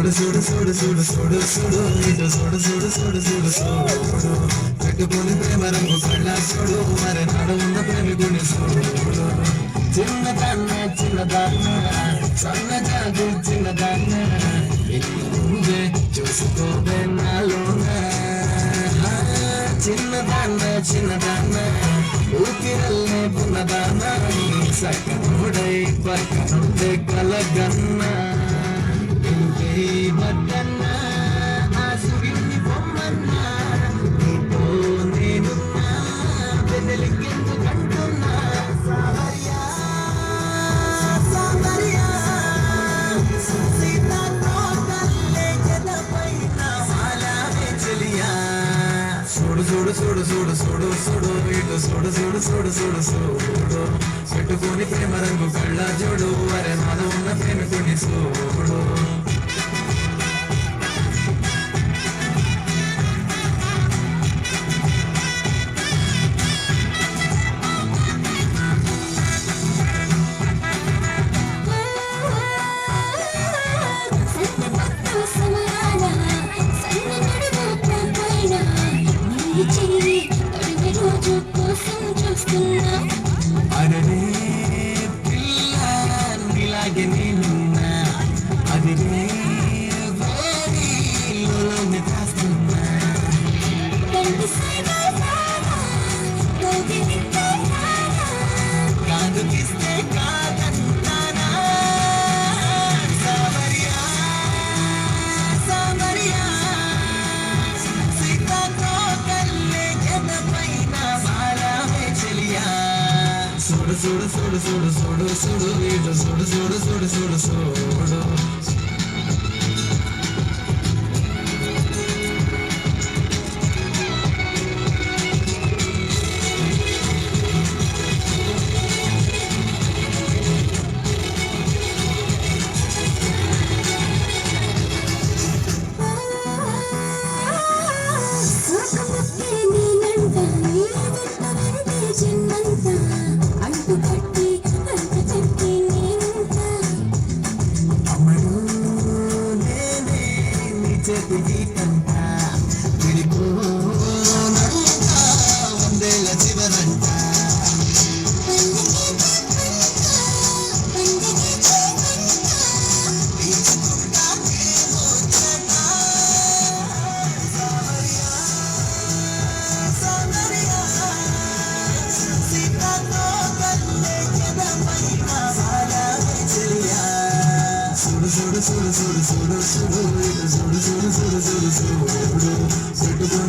చూడు చూడు చూడు చూడు చూడు ఇటు చూడు చూడు చూడు చూడు చూడు పెట్టుకుని ప్రేమ రంగు కళ్ళ చూడు మరి నాడు ఉన్న ప్రేమికుని చూడు చిన్నదాన్న సన్నజాగు చిన్నదాన్న నువ్వే చూసుకోవే నాలోన చిన్నదాన్న ఊపిరల్లే ఉన్నదాన్న సక్కనుడై పక్కనుండే కలగన్న బద్దన్నా ఆ సూర్యుని బొమ్మన్నా నీతో నేనున్నా వెన్నెలికెందుకంటున్నా సామర్యా సామర్యా సీతాతో తల్లే జలపైన వాలావే చెలియా చూడు చూడు చూడు చూడు చూడు చూడు ఇటు చూడు చూడు చూడు చూడు చూడు పెట్టుకొని ప్రేమ రంగు కళ్ళ చూడు అరే నాలో ఉన్న ప్రేమికుని చూడు అరే పిల్ల నీలాగే నేనున్నా అది లోనే కాస్తున్నా కాదుకిస్తే కాదంటానా సామర్యా సామర్యా సీతాతో కల్లే జనపైన వాలావే చెలియా చూడు చూడు చూడు చూడు చూడు చూడు ఇటు చూడు చూడు చూడు చూడు చూడు చేతి గీతంట విడిపోనంట వందేళ్ళ చివరంట చూడు చూడు చూడు చూడు చూడు చూడు చూడు చూడు చూడు చూడు చూడు